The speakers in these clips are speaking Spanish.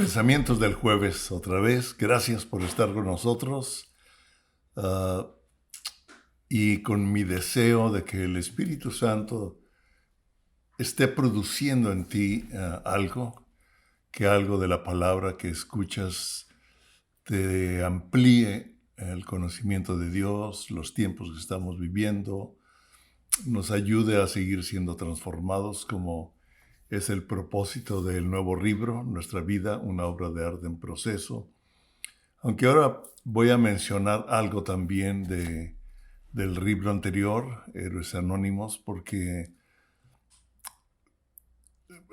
Pensamientos del jueves otra vez. Gracias por estar con nosotros y con mi deseo de que el Espíritu Santo esté produciendo en ti algo, que algo de la palabra que escuchas te amplíe el conocimiento de Dios, los tiempos que estamos viviendo, nos ayude a seguir siendo transformados como es el propósito del nuevo libro, Nuestra vida, una obra de arte en proceso. Aunque ahora voy a mencionar algo también del libro anterior, Héroes Anónimos, porque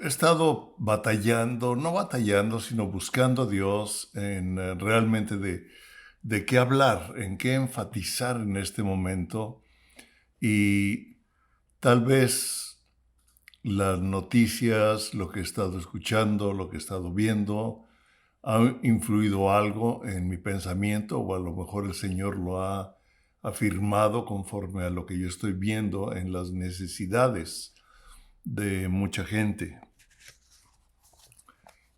he estado batallando, no batallando, sino buscando a Dios en realmente de qué hablar, en qué enfatizar en este momento. Y tal vez las noticias, lo que he estado escuchando, lo que he estado viendo, ha influido algo en mi pensamiento, o a lo mejor el Señor lo ha afirmado conforme a lo que yo estoy viendo en las necesidades de mucha gente.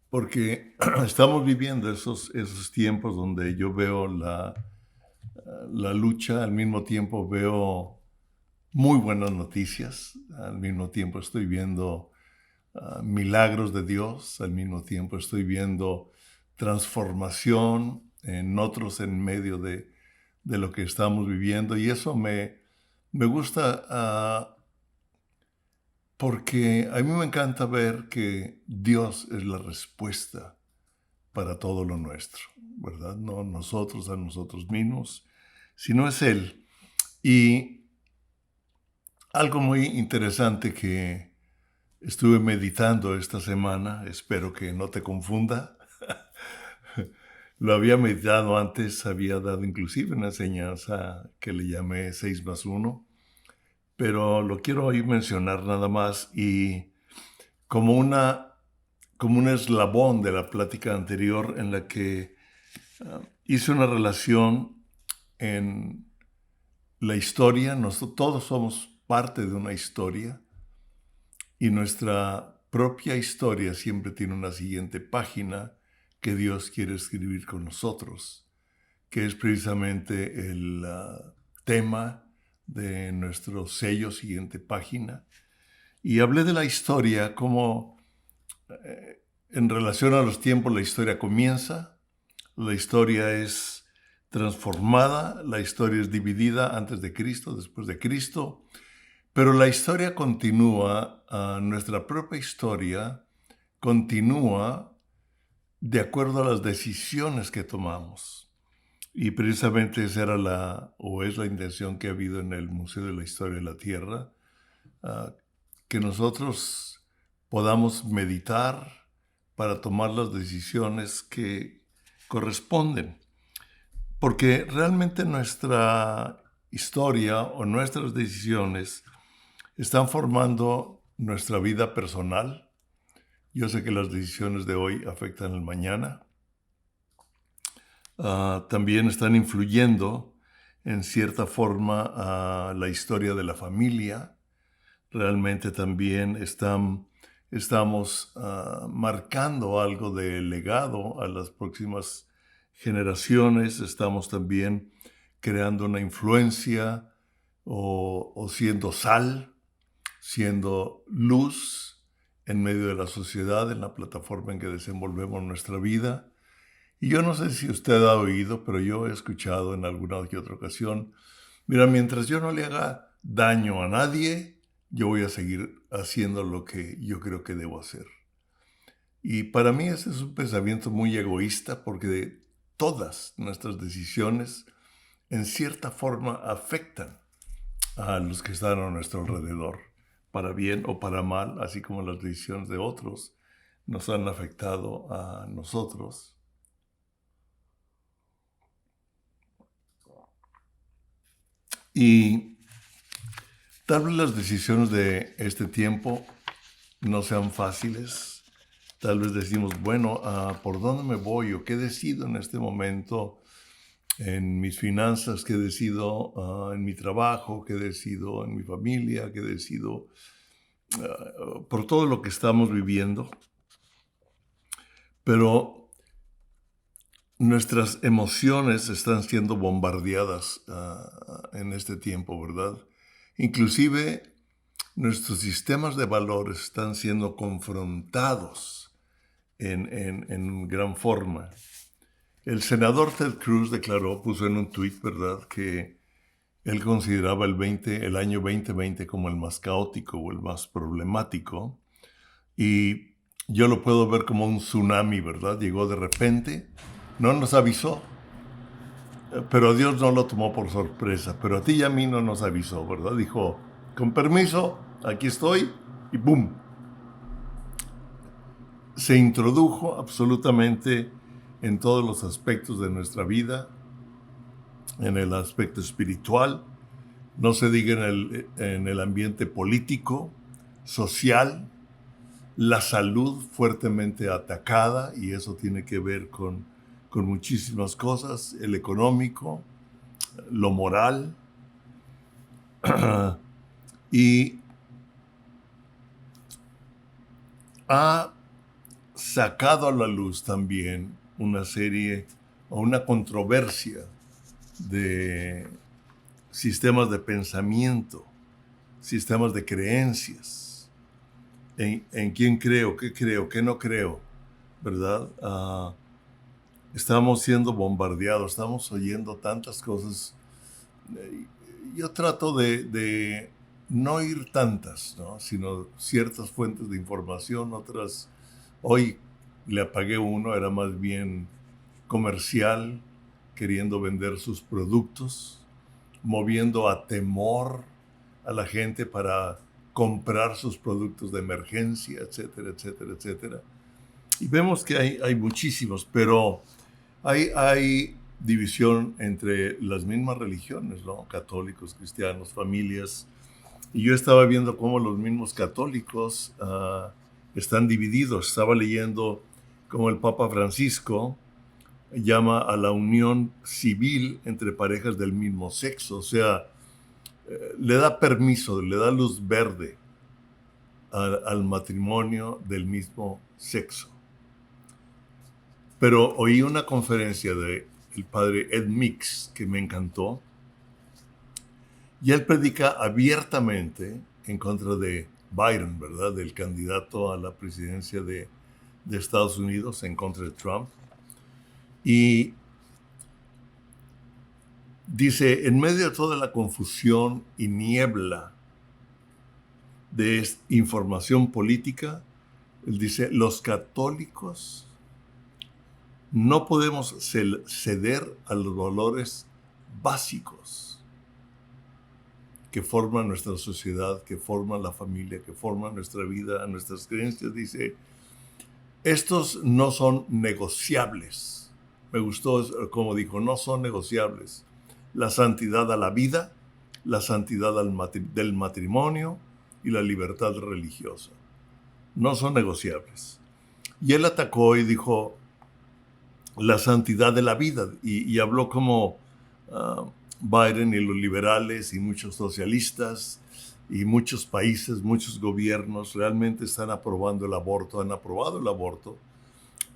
Porque estamos viviendo esos tiempos donde yo veo la lucha, al mismo tiempo veo muy buenas noticias, al mismo tiempo estoy viendo milagros de Dios, al mismo tiempo estoy viendo transformación en otros en medio de lo que estamos viviendo, y eso me gusta porque a mí me encanta ver que Dios es la respuesta para todo lo nuestro, ¿verdad? No nosotros a nosotros mismos, sino es Él. Y algo muy interesante que estuve meditando esta semana, espero que no te confunda. Lo había meditado antes, había dado inclusive una enseñanza que le llamé 6+1, pero lo quiero hoy mencionar nada más y como como un eslabón de la plática anterior en la que hice una relación en la historia. Todos somos parte de una historia y nuestra propia historia siempre tiene una siguiente página que Dios quiere escribir con nosotros, que es precisamente el tema de nuestro sello siguiente página. Y hablé de la historia como en relación a los tiempos la historia comienza, la historia es transformada, la historia es dividida antes de Cristo, después de Cristo, pero la historia continúa, nuestra propia historia continúa de acuerdo a las decisiones que tomamos. Y precisamente esa era es la intención que ha habido en el Museo de la Historia de la Tierra, que nosotros podamos meditar para tomar las decisiones que corresponden. Porque realmente nuestra historia o nuestras decisiones están formando nuestra vida personal. Yo sé que las decisiones de hoy afectan el mañana. También están influyendo en cierta forma a la historia de la familia. Realmente también estamos marcando algo de legado a las próximas generaciones. Estamos también creando una influencia o siendo sal, siendo luz en medio de la sociedad, en la plataforma en que desenvolvemos nuestra vida. Y yo no sé si usted ha oído, pero yo he escuchado en alguna que otra ocasión: mira, mientras yo no le haga daño a nadie, yo voy a seguir haciendo lo que yo creo que debo hacer. Y para mí ese es un pensamiento muy egoísta, porque todas nuestras decisiones en cierta forma afectan a los que están a nuestro alrededor, para bien o para mal, así como las decisiones de otros nos han afectado a nosotros. Y tal vez las decisiones de este tiempo no sean fáciles. Tal vez decimos, bueno, ¿por dónde me voy? ¿O qué decido en este momento en mis finanzas? ¿Qué decido en mi trabajo? ¿Qué decido en mi familia? ¿Qué decido por todo lo que estamos viviendo? Pero nuestras emociones están siendo bombardeadas en este tiempo, ¿verdad? Inclusive nuestros sistemas de valores están siendo confrontados en gran forma. El senador Ted Cruz puso en un tuit, ¿verdad?, que él consideraba el año 2020 como el más caótico o el más problemático. Y yo lo puedo ver como un tsunami, ¿verdad? Llegó de repente, no nos avisó, pero Dios no lo tomó por sorpresa. Pero a ti y a mí no nos avisó, ¿verdad? Dijo, con permiso, aquí estoy, y ¡boom! Se introdujo absolutamente en todos los aspectos de nuestra vida, en el aspecto espiritual, no se diga en el ambiente político, social, la salud fuertemente atacada, y eso tiene que ver con muchísimas cosas, el económico, lo moral, y ha sacado a la luz también una serie o una controversia de sistemas de pensamiento, sistemas de creencias, en quién creo, qué no creo, ¿verdad? Estamos siendo bombardeados, estamos oyendo tantas cosas. Yo trato de no ir tantas, ¿no?, sino ciertas fuentes de información, otras. Hoy le apagué uno, era más bien comercial, queriendo vender sus productos, moviendo a temor a la gente para comprar sus productos de emergencia, etcétera, etcétera, etcétera. Y vemos que hay muchísimos, pero hay división entre las mismas religiones, ¿no? Católicos, cristianos, familias. Y yo estaba viendo cómo los mismos católicos están divididos. Estaba leyendo cómo el Papa Francisco llama a la unión civil entre parejas del mismo sexo. O sea, le da permiso, le da luz verde al matrimonio del mismo sexo. Pero oí una conferencia del padre Ed Mix que me encantó, y él predica abiertamente en contra de Biden, ¿verdad?, del candidato a la presidencia de Estados Unidos, en contra de Trump. Y dice, en medio de toda la confusión y niebla de información política, él dice, los católicos no podemos ceder a los valores básicos que forman nuestra sociedad, que forman la familia, que forman nuestra vida, nuestras creencias. Dice, estos no son negociables. Me gustó como dijo, no son negociables. La santidad a la vida, la santidad del matrimonio y la libertad religiosa. No son negociables. Y él atacó y dijo, la santidad de la vida, y habló como Biden y los liberales y muchos socialistas y muchos países, muchos gobiernos realmente están aprobando el aborto, han aprobado el aborto.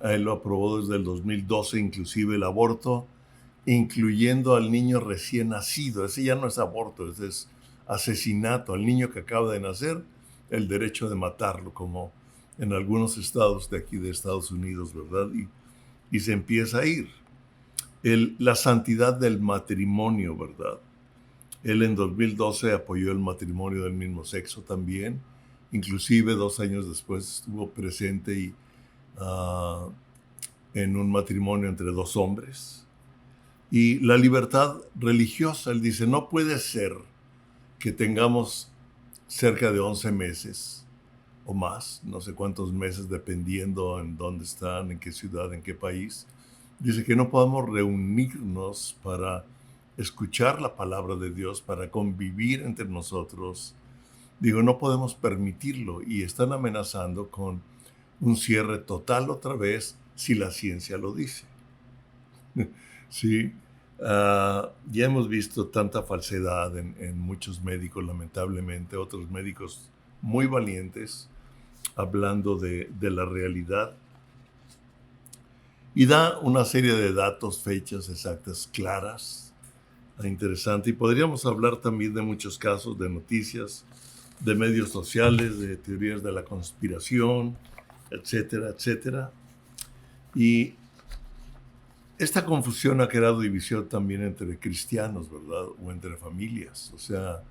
Él lo aprobó desde el 2012, inclusive el aborto, incluyendo al niño recién nacido. Ese ya no es aborto, ese es asesinato al niño que acaba de nacer, el derecho de matarlo, como en algunos estados de aquí de Estados Unidos, ¿verdad? Y se empieza a ir. La santidad del matrimonio, ¿verdad? Él en 2012 apoyó el matrimonio del mismo sexo también. Inclusive 2 años después estuvo presente en un matrimonio entre 2 hombres. Y la libertad religiosa, él dice, no puede ser que tengamos cerca de 11 meses o más, no sé cuántos meses, dependiendo en dónde están, en qué ciudad, en qué país. Dice que no podemos reunirnos para escuchar la palabra de Dios, para convivir entre nosotros. Digo, no podemos permitirlo, y están amenazando con un cierre total otra vez si la ciencia lo dice. Sí, ya hemos visto tanta falsedad en muchos médicos, lamentablemente, otros médicos muy valientes hablando de la realidad. y da una serie de datos, fechas exactas, claras, interesante. Y podríamos hablar también de muchos casos, de noticias, de medios sociales, de teorías de la conspiración, etcétera, etcétera. Y esta confusión ha creado división también entre cristianos, ¿verdad? O entre familias. O sea,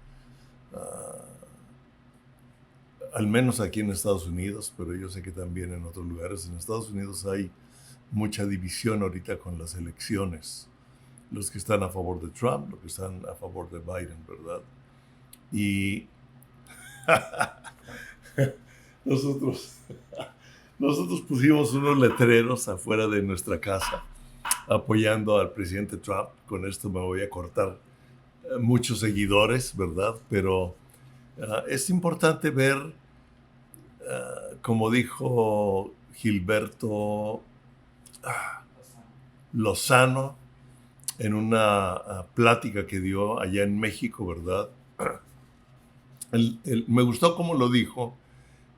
al menos aquí en Estados Unidos, pero yo sé que también en otros lugares. En Estados Unidos hay mucha división ahorita con las elecciones. Los que están a favor de Trump, los que están a favor de Biden, ¿verdad? Y nosotros, nosotros pusimos unos letreros afuera de nuestra casa apoyando al presidente Trump. Con esto me voy a cortar muchos seguidores, ¿verdad? Pero es importante ver, como dijo Gilberto Lozano en una plática que dio allá en México, ¿verdad? Me gustó cómo lo dijo,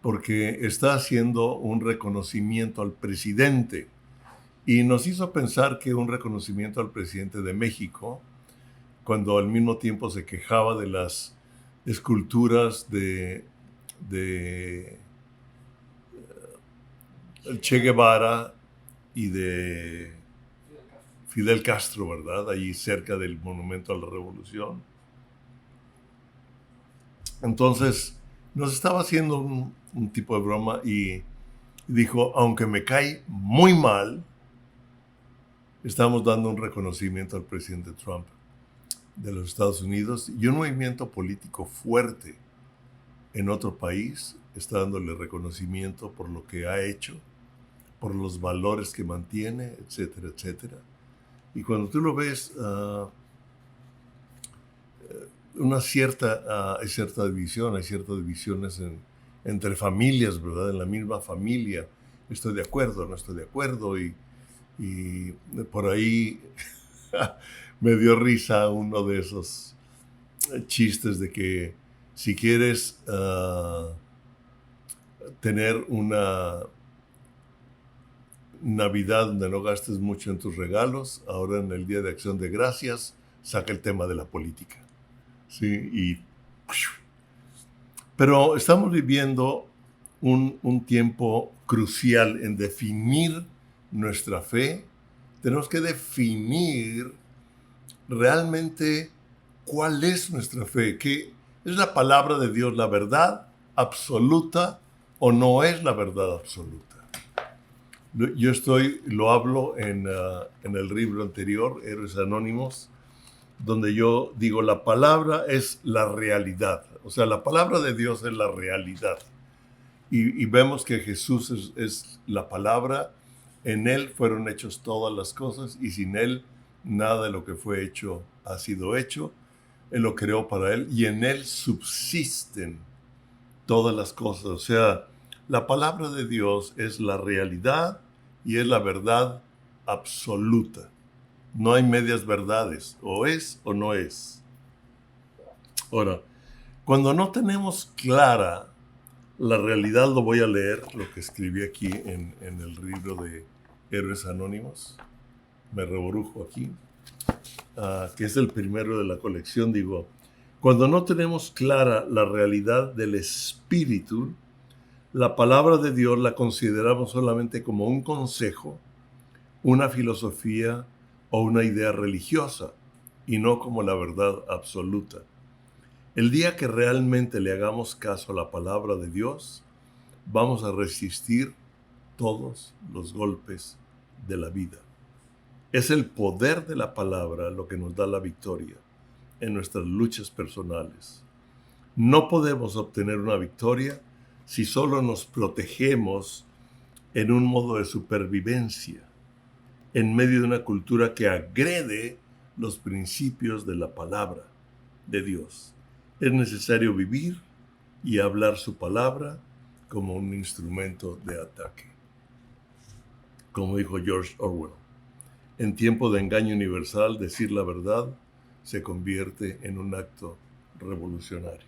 porque está haciendo un reconocimiento al presidente y nos hizo pensar que un reconocimiento al presidente de México, cuando al mismo tiempo se quejaba de las esculturas de Che Guevara y de Fidel Castro, ¿verdad? Allí cerca del Monumento a la Revolución. Entonces, nos estaba haciendo un tipo de broma y dijo, aunque me cae muy mal, estamos dando un reconocimiento al presidente Trump de los Estados Unidos y un movimiento político fuerte en otro país está dándole reconocimiento por lo que ha hecho, por los valores que mantiene, etcétera, etcétera. Y cuando tú lo ves, hay cierta división, hay ciertas divisiones entre familias, ¿verdad? En la misma familia. Estoy de acuerdo, no estoy de acuerdo. Y por ahí me dio risa uno de esos chistes de que si quieres tener una Navidad donde no gastes mucho en tus regalos, ahora en el Día de Acción de Gracias, saca el tema de la política. Sí, pero estamos viviendo un tiempo crucial en definir nuestra fe. Tenemos que definir realmente cuál es nuestra fe, que es la palabra de Dios, la verdad absoluta o no es la verdad absoluta. Yo lo hablo en el libro anterior, Héroes Anónimos, donde yo digo la palabra es la realidad. O sea, la palabra de Dios es la realidad. Y vemos que Jesús es la palabra. En Él fueron hechas todas las cosas y sin Él nada de lo que fue hecho ha sido hecho. Él lo creó para Él y en Él subsisten todas las cosas. O sea, la palabra de Dios es la realidad y es la verdad absoluta. No hay medias verdades, o es o no es. Ahora, cuando no tenemos clara la realidad, lo voy a leer, lo que escribí aquí en el libro de Héroes Anónimos. Me rebrujo aquí, que es el primero de la colección. Digo, cuando no tenemos clara la realidad del espíritu, la palabra de Dios la consideramos solamente como un consejo, una filosofía o una idea religiosa, y no como la verdad absoluta. El día que realmente le hagamos caso a la palabra de Dios, vamos a resistir todos los golpes de la vida. Es el poder de la palabra lo que nos da la victoria en nuestras luchas personales. No podemos obtener una victoria si solo nos protegemos en un modo de supervivencia, en medio de una cultura que agrede los principios de la palabra de Dios. Es necesario vivir y hablar su palabra como un instrumento de ataque. Como dijo George Orwell, en tiempo de engaño universal, decir la verdad se convierte en un acto revolucionario.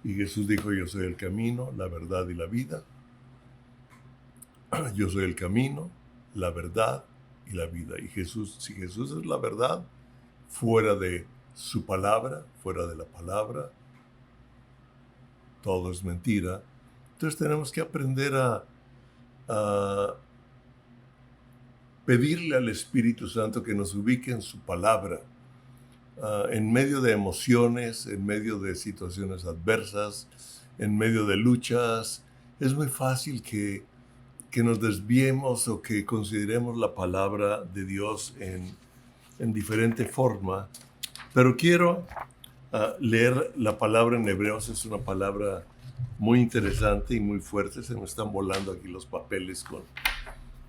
Y Jesús dijo, yo soy el camino, la verdad y la vida. Yo soy el camino, la verdad y la vida. Y Jesús, si Jesús es la verdad, fuera de su palabra, fuera de la palabra, todo es mentira. Entonces tenemos que aprender a pedirle al Espíritu Santo que nos ubique en su palabra, en medio de emociones, en medio de situaciones adversas, en medio de luchas. Es muy fácil que nos desviemos o que consideremos la palabra de Dios en diferente forma, pero quiero leer la palabra en Hebreos. Es una palabra muy interesante y muy fuerte. Se me están volando aquí los papeles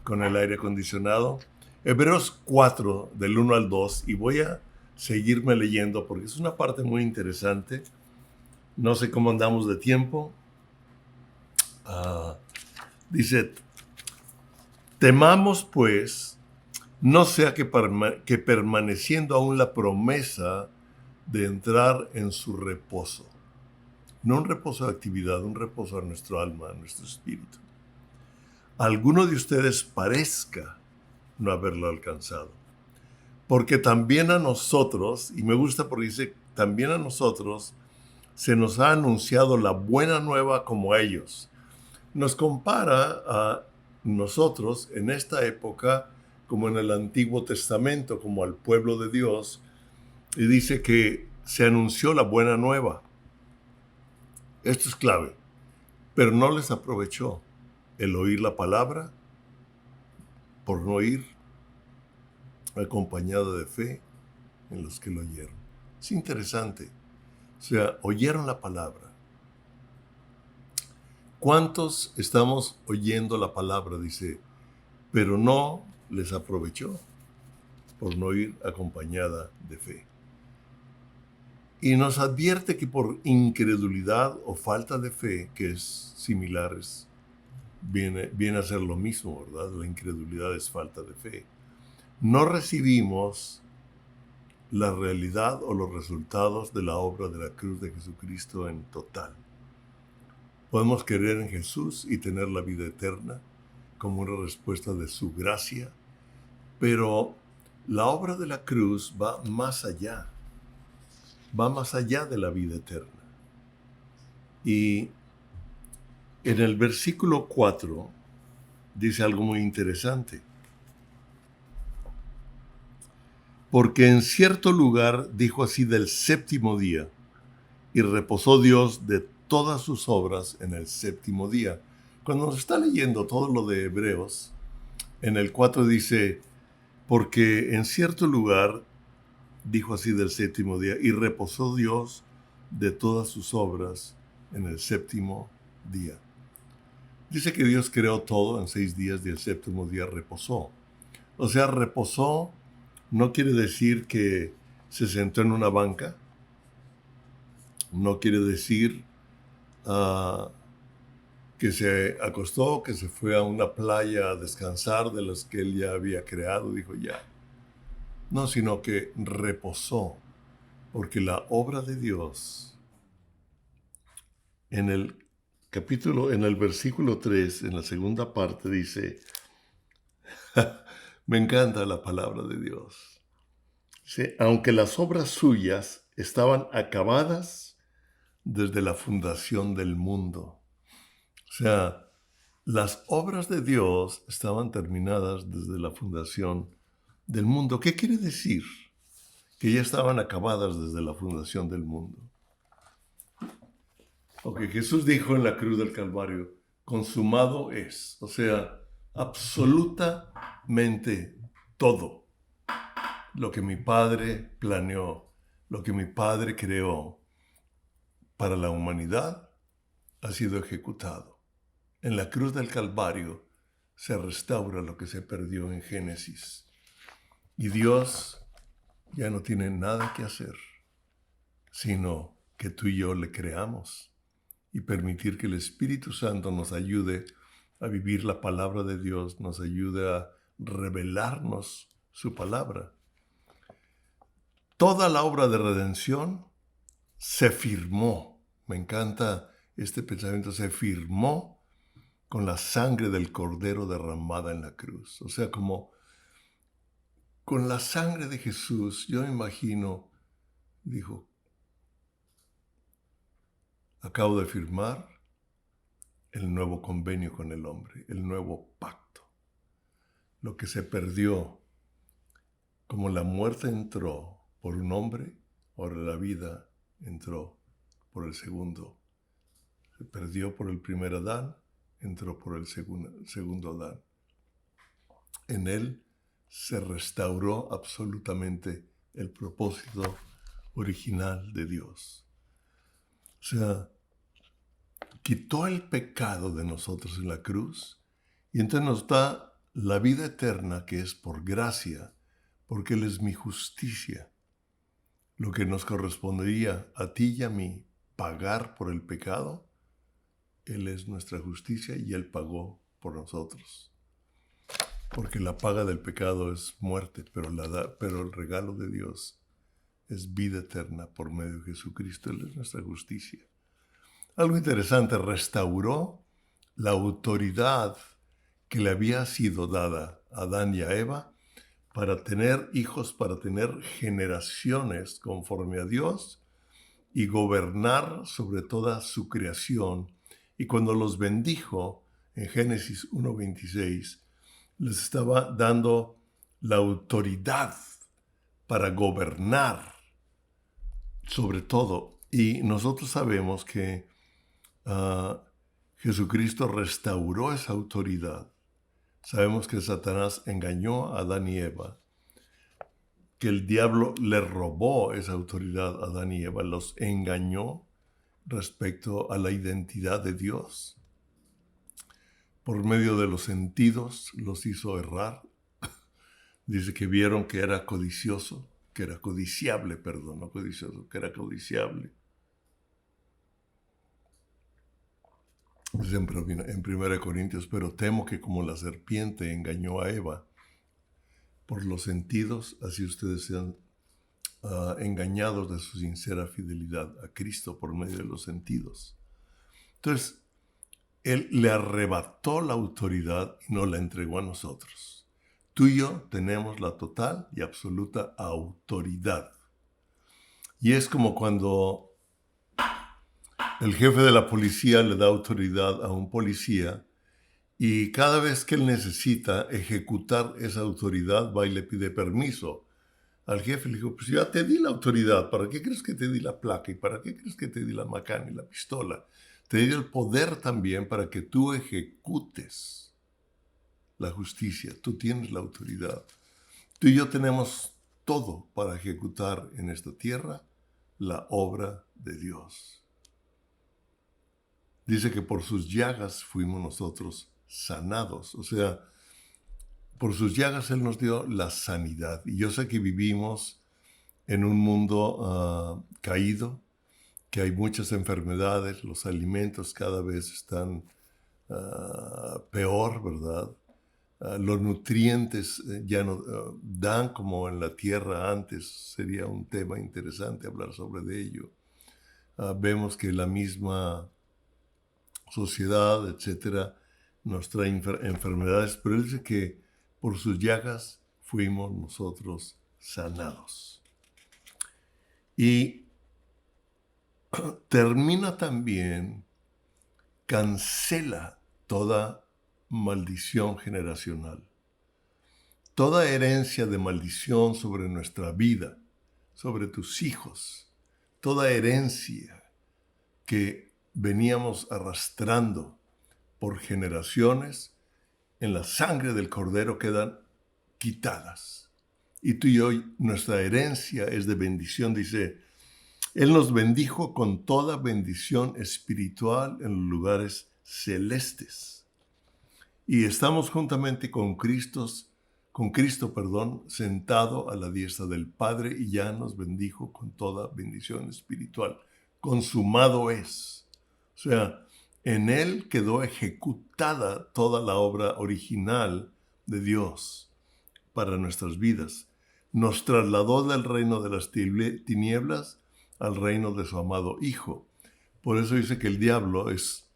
con el aire acondicionado. Hebreos 4, del 1 al 2, y voy a seguirme leyendo porque es una parte muy interesante. No sé cómo andamos de tiempo. Dice, temamos pues, no sea que permaneciendo aún la promesa de entrar en su reposo. No un reposo de actividad, un reposo a nuestro alma, a nuestro espíritu. Alguno de ustedes parezca no haberlo alcanzado. Porque también a nosotros, y me gusta porque dice, también a nosotros se nos ha anunciado la buena nueva como a ellos. Nos compara a nosotros en esta época como en el Antiguo Testamento, como al pueblo de Dios, y dice que se anunció la buena nueva. Esto es clave, pero no les aprovechó el oír la palabra por no ir acompañada de fe en los que lo oyeron. Es interesante. O sea, oyeron la palabra. ¿Cuántos estamos oyendo la palabra? Dice, pero no les aprovechó por no ir acompañada de fe. Y nos advierte que por incredulidad o falta de fe, que es similar, viene a ser lo mismo, ¿verdad? La incredulidad es falta de fe. No recibimos la realidad o los resultados de la obra de la cruz de Jesucristo en total. Podemos creer en Jesús y tener la vida eterna como una respuesta de su gracia, pero la obra de la cruz va más allá de la vida eterna. Y en el versículo 4 dice algo muy interesante. Porque en cierto lugar dijo así del séptimo día, y reposó Dios de todas sus obras en el séptimo día. Cuando nos está leyendo todo lo de Hebreos, en el 4 dice, porque en cierto lugar dijo así del séptimo día, y reposó Dios de todas sus obras en el séptimo día. Dice que Dios creó todo en 6 días y el séptimo día reposó. O sea, reposó no quiere decir que se sentó en una banca, no quiere decir que se acostó, que se fue a una playa a descansar de las que él ya había creado, dijo ya. No, sino que reposó, porque la obra de Dios, en el versículo 3, en la segunda parte dice, me encanta la palabra de Dios. Dice, aunque las obras suyas estaban acabadas desde la fundación del mundo. O sea, las obras de Dios estaban terminadas desde la fundación del mundo. ¿Qué quiere decir? Que ya estaban acabadas desde la fundación del mundo. Lo que Jesús dijo en la cruz del Calvario, consumado es. O sea, absolutamente todo lo que mi Padre planeó, lo que mi Padre creó para la humanidad, ha sido ejecutado. En la cruz del Calvario se restaura lo que se perdió en Génesis. Y Dios ya no tiene nada que hacer, sino que tú y yo le creamos y permitir que el Espíritu Santo nos ayude a vivir la palabra de Dios, nos ayude a revelarnos su palabra. Toda la obra de redención se firmó. Me encanta este pensamiento, se firmó con la sangre del Cordero derramada en la cruz. O sea, como con la sangre de Jesús, yo me imagino, dijo, acabo de firmar el nuevo convenio con el hombre, el nuevo pacto. Lo que se perdió, como la muerte entró por un hombre, ahora la vida entró por el segundo. Se perdió por el primer Adán, entró por el segundo Adán. En él se restauró absolutamente el propósito original de Dios. O sea, quitó el pecado de nosotros en la cruz y entonces nos da la vida eterna que es por gracia, porque Él es mi justicia. Lo que nos correspondería a ti y a mí pagar por el pecado, Él es nuestra justicia y Él pagó por nosotros. Porque la paga del pecado es muerte, pero el regalo de Dios es vida eterna por medio de Jesucristo. Él es nuestra justicia. Algo interesante, restauró la autoridad que le había sido dada a Adán y a Eva para tener hijos, para tener generaciones conforme a Dios y gobernar sobre toda su creación. Y cuando los bendijo en Génesis 1:26, les estaba dando la autoridad para gobernar sobre todo. Y nosotros sabemos que Jesucristo restauró esa autoridad. Sabemos que Satanás engañó a Adán y Eva, que el diablo le robó esa autoridad a Adán y Eva, los engañó respecto a la identidad de Dios. Por medio de los sentidos los hizo errar. Dice que vieron que era codicioso, que era codiciable, perdón, no codicioso, que era codiciable. Dice en 1 Corintios, pero temo que como la serpiente engañó a Eva por los sentidos, así ustedes sean engañados de su sincera fidelidad a Cristo por medio de los sentidos. Entonces, Él le arrebató la autoridad y nos la entregó a nosotros. Tú y yo tenemos la total y absoluta autoridad. Y es como cuando el jefe de la policía le da autoridad a un policía y cada vez que él necesita ejecutar esa autoridad va y le pide permiso al jefe. Le dijo, pues ya te di la autoridad, ¿para qué crees que te di la placa? ¿Y para qué crees que te di la macana y la pistola? Te di el poder también para que tú ejecutes la justicia. Tú tienes la autoridad. Tú y yo tenemos todo para ejecutar en esta tierra la obra de Dios. Dice que por sus llagas fuimos nosotros sanados. O sea, por sus llagas Él nos dio la sanidad. Y yo sé que vivimos en un mundo caído, que hay muchas enfermedades, los alimentos cada vez están peor, ¿verdad? Los nutrientes ya no dan como en la tierra antes. Sería un tema interesante hablar sobre ello. Vemos que la misma sociedad, etcétera, nos trae enfermedades, pero Él dice que por sus llagas fuimos nosotros sanados. Y termina también, cancela toda maldición generacional, toda herencia de maldición sobre nuestra vida, sobre tus hijos, toda herencia que veníamos arrastrando por generaciones, en la sangre del Cordero quedan quitadas. Y tú y yo, nuestra herencia es de bendición, dice, Él nos bendijo con toda bendición espiritual en los lugares celestes. Y estamos juntamente con Cristo, sentado a la diestra del Padre, y ya nos bendijo con toda bendición espiritual. Consumado es. O sea, en Él quedó ejecutada toda la obra original de Dios para nuestras vidas. Nos trasladó del reino de las tinieblas al reino de su amado Hijo. Por eso dice que el diablo es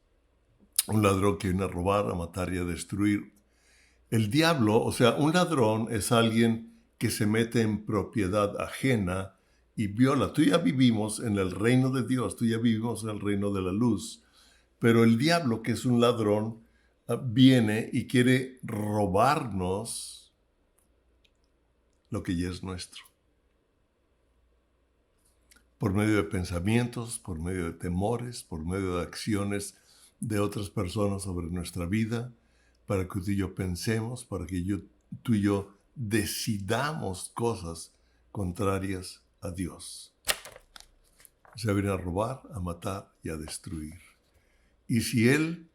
un ladrón que viene a robar, a matar y a destruir. El diablo, o sea, un ladrón es alguien que se mete en propiedad ajena y viola. Tú ya vivimos en el reino de Dios, tú ya vivimos en el reino de la luz, pero el diablo, que es un ladrón, viene y quiere robarnos lo que ya es nuestro. Por medio de pensamientos, por medio de temores, por medio de acciones de otras personas sobre nuestra vida, para que tú y yo pensemos, para que tú y yo decidamos cosas contrarias a Dios. Se viene a robar, a matar y a destruir. Y si Él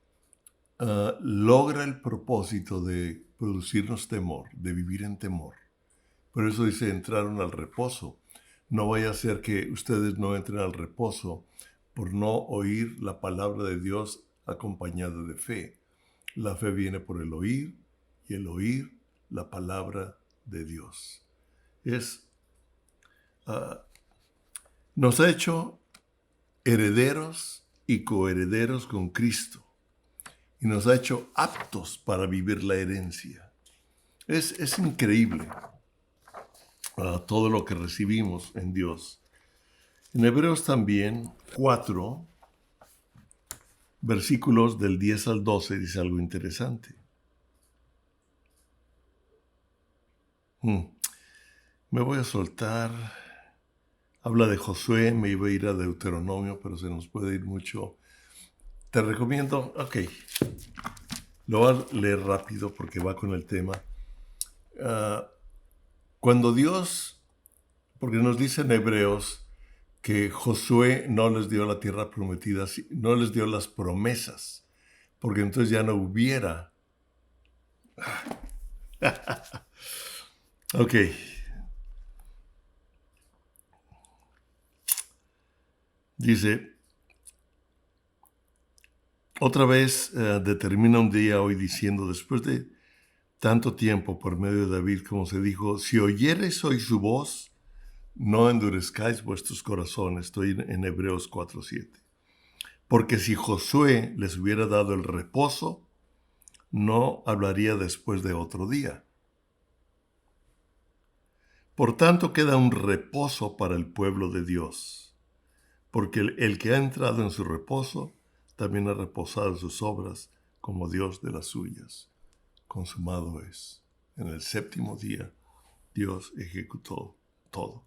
logra el propósito de producirnos temor, de vivir en temor, por eso dice, entraron al reposo. No vaya a ser que ustedes no entren al reposo por no oír la palabra de Dios acompañada de fe. La fe viene por el oír y el oír la palabra de Dios. Nos ha hecho herederos y coherederos con Cristo y nos ha hecho aptos para vivir la herencia. Es increíble todo lo que recibimos en Dios. En Hebreos también 4, versículos del 10 al 12, dice algo interesante. Me voy a soltar. Habla de Josué, me iba a ir a Deuteronomio, pero se nos puede ir mucho. Te recomiendo, lo voy a leer rápido porque va con el tema. Cuando Dios, porque nos dice en Hebreos que Josué no les dio la tierra prometida, no les dio las promesas, porque entonces ya no hubiera. Ok. Dice, otra vez determina un día hoy diciendo, después de tanto tiempo por medio de David, como se dijo, si oyereis hoy su voz, no endurezcáis vuestros corazones. Estoy en Hebreos 4:7. Porque si Josué les hubiera dado el reposo, no hablaría después de otro día. Por tanto, queda un reposo para el pueblo de Dios, porque el que ha entrado en su reposo también ha reposado en sus obras como Dios de las suyas. Consumado es. En el séptimo día, Dios ejecutó todo.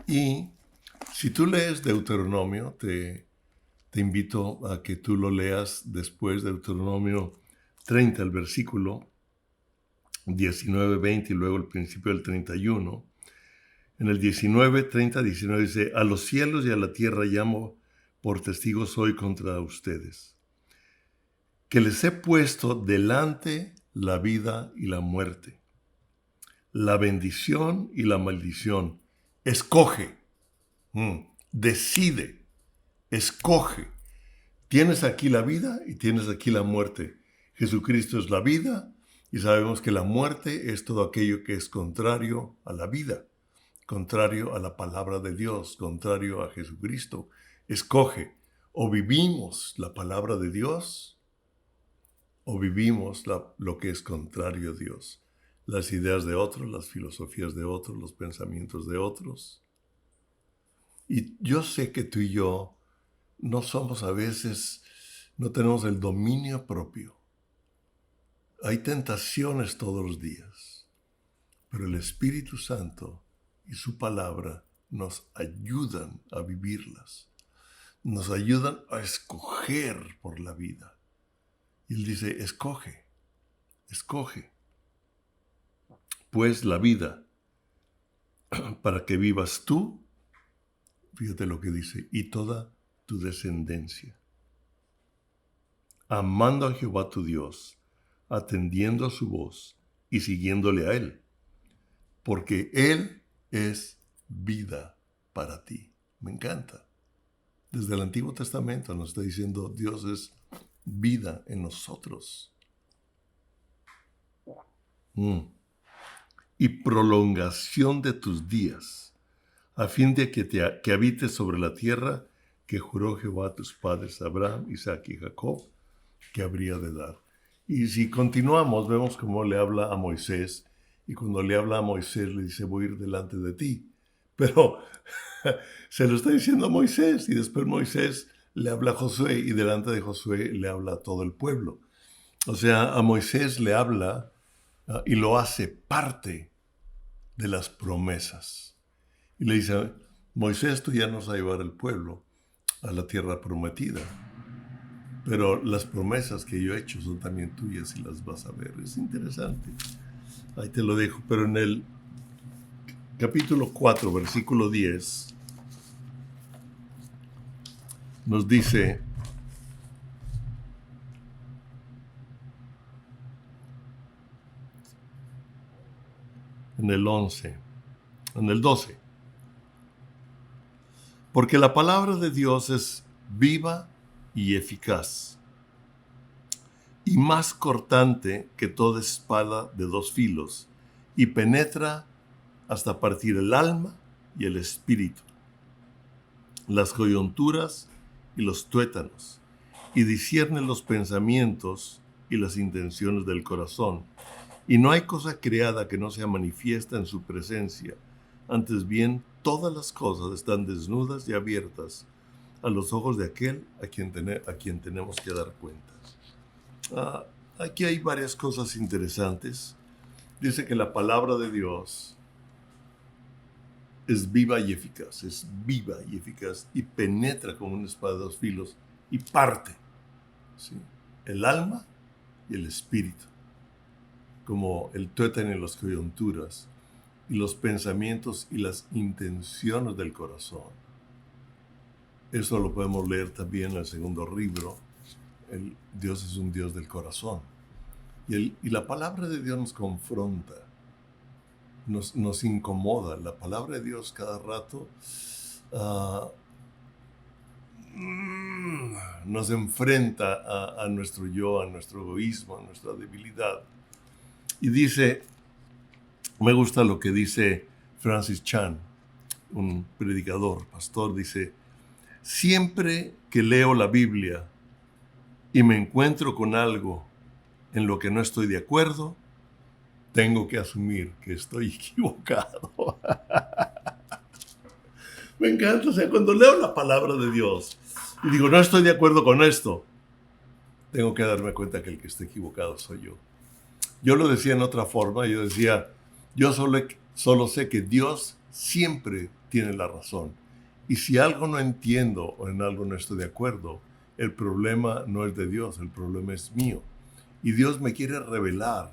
Y si tú lees Deuteronomio, te invito a que tú lo leas después, Deuteronomio 30, el versículo 19, 20 y luego el principio del 31. En el 19, 30, 19 dice, a los cielos y a la tierra llamo por testigos hoy contra ustedes, que les he puesto delante la vida y la muerte, la bendición y la maldición. Escoge, decide, escoge. Tienes aquí la vida y tienes aquí la muerte. Jesucristo es la vida y sabemos que la muerte es todo aquello que es contrario a la vida, contrario a la palabra de Dios, contrario a Jesucristo. Escoge, o vivimos la palabra de Dios o vivimos lo que es contrario a Dios. Las ideas de otros, las filosofías de otros, los pensamientos de otros. Y yo sé que tú y yo no somos a veces, no tenemos el dominio propio. Hay tentaciones todos los días, pero el Espíritu Santo y su palabra nos ayudan a vivirlas. Nos ayudan a escoger por la vida. Y Él dice, escoge, escoge. Pues la vida, para que vivas tú, fíjate lo que dice, y toda tu descendencia. Amando a Jehová tu Dios, atendiendo a su voz y siguiéndole a Él, porque Él es vida para ti. Me encanta. Desde el Antiguo Testamento nos está diciendo, Dios es vida en nosotros. Y prolongación de tus días, a fin de que habites sobre la tierra que juró Jehová a tus padres, Abraham, Isaac y Jacob, que habría de dar. Y si continuamos, vemos cómo le habla a Moisés Y cuando le habla a Moisés, le dice, voy a ir delante de ti. Pero se lo está diciendo a Moisés, y después Moisés le habla a Josué, y delante de Josué le habla a todo el pueblo. O sea, a Moisés le habla y lo hace parte de las promesas. Y le dice, Moisés, tú ya nos vas a llevar al pueblo a la tierra prometida, pero las promesas que yo he hecho son también tuyas y las vas a ver. Es interesante. Ahí te lo dejo. Pero en el capítulo 4, versículo 10, nos dice, en el 11, en el 12, porque la palabra de Dios es viva y eficaz, y más cortante que toda espada de dos filos, y penetra hasta partir el alma y el espíritu, las coyunturas y los tuétanos, y discierne los pensamientos y las intenciones del corazón. Y no hay cosa creada que no sea manifiesta en su presencia. Antes bien, todas las cosas están desnudas y abiertas a los ojos de aquel a quien tenemos que dar cuenta. Aquí hay varias cosas interesantes. Dice que la palabra de Dios es viva y eficaz, y penetra como una espada de dos filos y parte, ¿sí?, el alma y el espíritu, como el tuétano y las coyunturas, y los pensamientos y las intenciones del corazón. Eso lo podemos leer también en el segundo libro. Dios es un Dios del corazón. Y la palabra de Dios nos confronta, nos incomoda. La palabra de Dios cada rato nos enfrenta a nuestro yo, a nuestro egoísmo, a nuestra debilidad. Y dice, me gusta lo que dice Francis Chan, un predicador, pastor, dice, siempre que leo la Biblia y me encuentro con algo en lo que no estoy de acuerdo, tengo que asumir que estoy equivocado. Me encanta, o sea, cuando leo la palabra de Dios y digo, no estoy de acuerdo con esto, tengo que darme cuenta que el que está equivocado soy yo. Yo lo decía en otra forma, yo decía, yo solo sé que Dios siempre tiene la razón. Y si algo no entiendo o en algo no estoy de acuerdo, el problema no es de Dios, el problema es mío. Y Dios me quiere revelar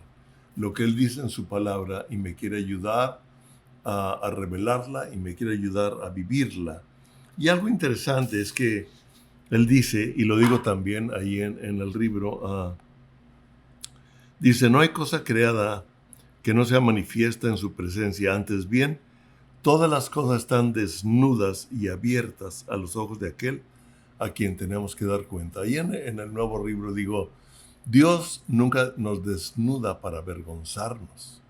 lo que Él dice en su palabra y me quiere ayudar a revelarla y me quiere ayudar a vivirla. Y algo interesante es que Él dice, y lo digo también ahí en el libro, dice, no hay cosa creada que no sea manifiesta en su presencia. Antes bien, todas las cosas están desnudas y abiertas a los ojos de aquel a quien tenemos que dar cuenta. Ahí en el nuevo libro digo, Dios nunca nos desnuda para avergonzarnos,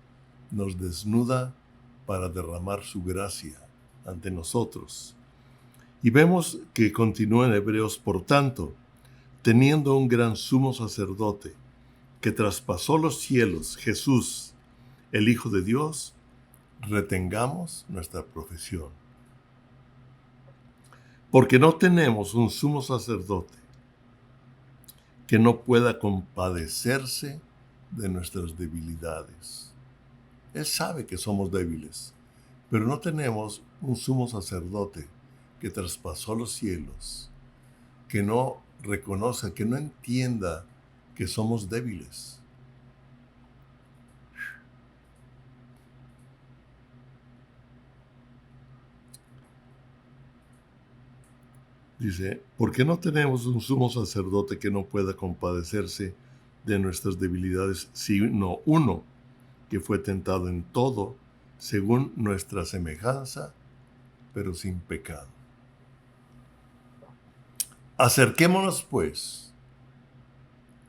nos desnuda para derramar su gracia ante nosotros. Y vemos que continúa en Hebreos, por tanto, teniendo un gran sumo sacerdote que traspasó los cielos, Jesús, el Hijo de Dios, retengamos nuestra profesión. Porque no tenemos un sumo sacerdote que no pueda compadecerse de nuestras debilidades. Él sabe que somos débiles, pero no tenemos un sumo sacerdote que traspasó los cielos, que no reconoce, que no entienda que somos débiles. Dice, ¿por qué no tenemos un sumo sacerdote que no pueda compadecerse de nuestras debilidades, sino uno que fue tentado en todo, según nuestra semejanza, pero sin pecado? Acerquémonos, pues,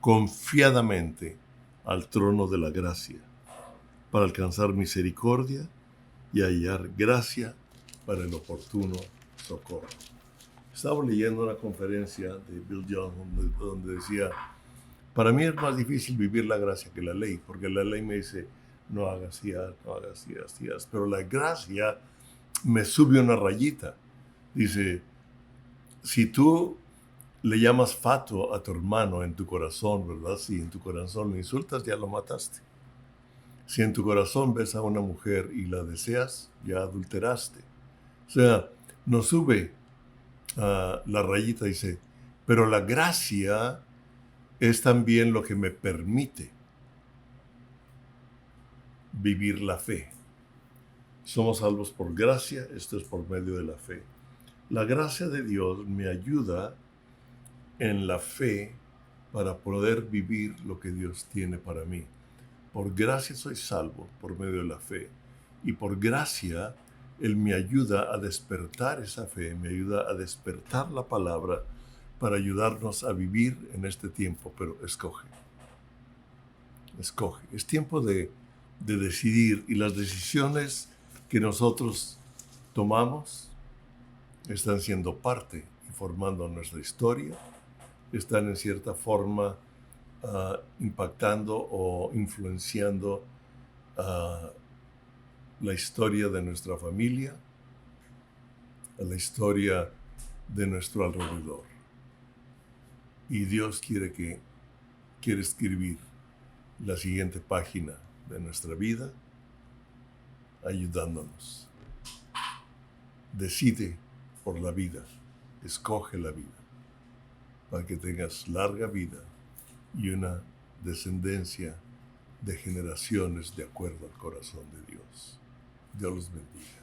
confiadamente al trono de la gracia, para alcanzar misericordia y hallar gracia para el oportuno socorro. Estaba leyendo una conferencia de Bill Johnson donde decía, para mí es más difícil vivir la gracia que la ley, porque la ley me dice, no hagas y haz, no hagas y haz y haz. Pero la gracia me sube una rayita. Dice, si tú le llamas fato a tu hermano en tu corazón, ¿verdad? Si en tu corazón lo insultas, ya lo mataste. Si en tu corazón ves a una mujer y la deseas, ya adulteraste. O sea, nos sube la rayita, dice, pero la gracia es también lo que me permite vivir la fe. Somos salvos por gracia, esto es por medio de la fe. La gracia de Dios me ayuda en la fe para poder vivir lo que Dios tiene para mí. Por gracia soy salvo por medio de la fe. Y por gracia, Él me ayuda a despertar esa fe, me ayuda a despertar la palabra para ayudarnos a vivir en este tiempo. Pero escoge. Es tiempo de decidir, y las decisiones que nosotros tomamos están siendo parte y formando nuestra historia, están en cierta forma impactando o influenciando la historia de nuestra familia, la historia de nuestro alrededor. Y Dios quiere escribir la siguiente página de nuestra vida, ayudándonos. Decide por la vida, escoge la vida, para que tengas larga vida y una descendencia de generaciones de acuerdo al corazón de Dios. Dios los bendiga.